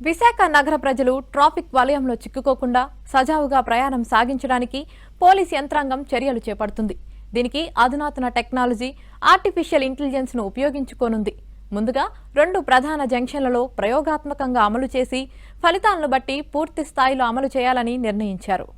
విశాఖ నగర ప్రజలు ట్రాఫిక్ వలయంలో చిక్కుకోకుండా సజావుగా ప్రయాణం సాగించడానికి పోలీస్ యంత్రాంగం చర్యలు చేపడుతుంది. దీనికి అధునాతన టెక్నాలజీ, ఆర్టిఫిషియల్ ఇంటెలిజెన్స్ ను ఉపయోగించుకోనుంది. ముందుగా 2 ప్రధాన జంక్షన్లలో ప్రయోగాత్మకంగా అమలు చేసి ఫలితాలను బట్టి పూర్తి స్థాయిలో అమలు చేయాలని నిర్ణయించారు.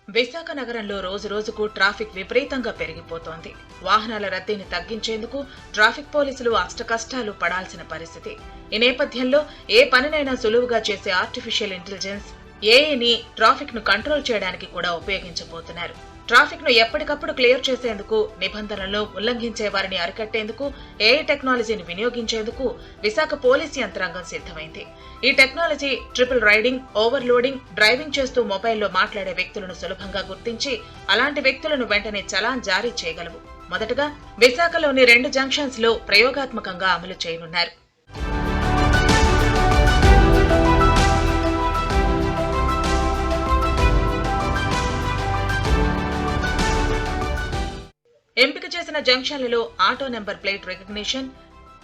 విశాఖ నగరంలో రోజు రోజుకు ట్రాఫిక్ విపరీతంగా పెరిగిపోతోంది. వాహనాల రద్దీని తగ్గించేందుకు ట్రాఫిక్ పోలీసులు అష్టకష్టాలు పడాల్సిన పరిస్థితి. ఈ నేపథ్యంలో ఏ పనినైనా సులువుగా చేసే ఆర్టిఫిషియల్ ఇంటెలిజెన్స్ ఏఐని ట్రాఫిక్ ను కంట్రోల్ చేయడానికి కూడా ఉపయోగించబోతున్నారు. ట్రాఫిక్ ను ఎప్పటికప్పుడు క్లియర్ చేసేందుకు, నిబంధనలను ఉల్లంఘించే వారిని అరికట్టేందుకు ఏఐ టెక్నాలజీని వినియోగించేందుకు విశాఖ పోలీస్ యంత్రాంగం సిద్ధమైంది. ఈ technology triple riding, overloading, driving చేస్తూ మొబైల్లో మాట్లాడే వ్యక్తులను సులభంగా గుర్తించి అలాంటి వ్యక్తులను వెంటనే చలాన్ జారీ చేయగలవు. మొదటగా విశాఖలోని 2 జంక్షన్స్ లో ప్రయోగాత్మకంగా అమలు చేయనున్నారు. ఎంపిక చేసిన జంక్షన్లలో auto number plate recognition,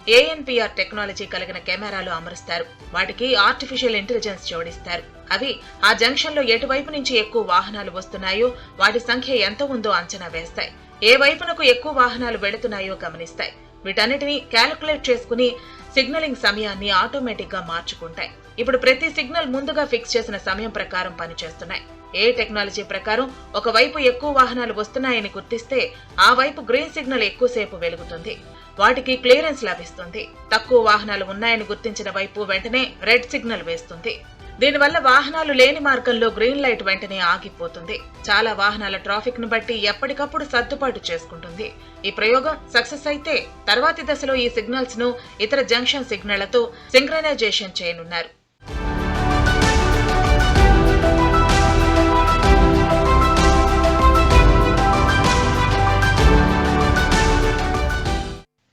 ANPR technology కలిగిన కెమెరాలు అమరుస్తారు. వాటికి ఆర్టిఫిషియల్ ఇంటెలిజెన్స్ జోడిస్తారు. అవి ఆ జంక్షన్ లో ఎటువైపు నుంచి ఎక్కువ వాహనాలు వస్తున్నాయో, వాటి సంఖ్య ఎంత ఉందో అంచనా వేస్తాయి. ఏ వైపునకు ఎక్కువ వాహనాలు వెళుతున్నాయో గమనిస్తాయి. వీటన్నిటినీ క్యాలిక్యులేట్ చేసుకుని సిగ్నలింగ్ సమయాన్ని ఆటోమేటిక్ గా మార్చుకుంటాయి. ఇప్పుడు ప్రతి సిగ్నల్ ముందుగా ఫిక్స్ చేసిన సమయం ప్రకారం పనిచేస్తున్నాయి. ఏ టెక్నాలజీ ప్రకారం ఒకవైపు ఎక్కువ వాహనాలు వస్తున్నాయని గుర్తిస్తే ఆ వైపు గ్రీన్ సిగ్నల్ ఎక్కువసేపు వెలుగుతుంది. వాటికి క్లియరెన్స్ లభిస్తుంది. తక్కువ వాహనాలు ఉన్నాయని గుర్తించిన వైపు వెంటనే రెడ్ సిగ్నల్ వేస్తుంది. దీనివల్ల వాహనాలు లేని మార్గంలో గ్రీన్ లైట్ వెంటనే ఆగిపోతుంది. చాలా వాహనాల ట్రాఫిక్ ను బట్టి ఎప్పటికప్పుడు సర్దుబాటు చేసుకుంటుంది. ఈ ప్రయోగం సక్సెస్ అయితే తర్వాతి దశలో ఈ సిగ్నల్స్ ను ఇతర జంక్షన్ సిగ్నళ్లతో సింక్రనైజేషన్ చేయనున్నారు.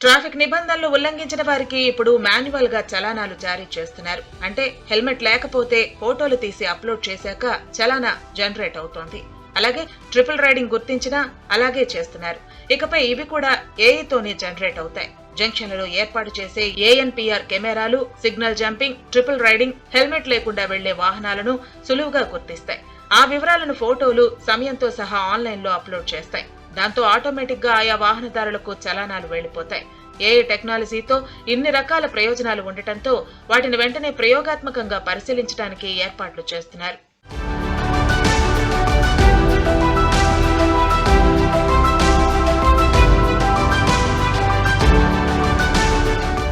ట్రాఫిక్ నిబంధనలు ఉల్లంఘించిన వారికి ఇప్పుడు మాన్యువల్ గా చలానాలు జారీ చేస్తున్నారు. అంటే హెల్మెట్ లేకపోతే ఫోటోలు తీసి అప్లోడ్ చేశాక చలానా జనరేట్ అవుతోంది. అలాగే ట్రిపుల్ రైడింగ్ గుర్తించినా అలాగే చేస్తున్నారు. ఇకపై ఇవి కూడా ఏఐతోనే జనరేట్ అవుతాయి. జంక్షన్లలో ఏర్పాటు చేసే ఏఎన్పిఆర్ కెమెరాలు signal jumping, triple riding, helmet లేకుండా వెళ్లే వాహనాలను సులువుగా గుర్తిస్తాయి. ఆ వివరాలను ఫోటోలు, సమయంతో సహా ఆన్లైన్ లో అప్లోడ్ చేస్తాయి. దాంతో ఆటోమేటిక్ గా ఆయా వాహనదారులకు చలానాలు వెళ్లిపోతాయి. ఏఐ టెక్నాలజీతో ఇన్ని రకాల ప్రయోజనాలు ఉండటంతో వాటిని వెంటనే ప్రయోగాత్మకంగా పరిశీలించడానికి ఏర్పాట్లు చేస్తున్నారు.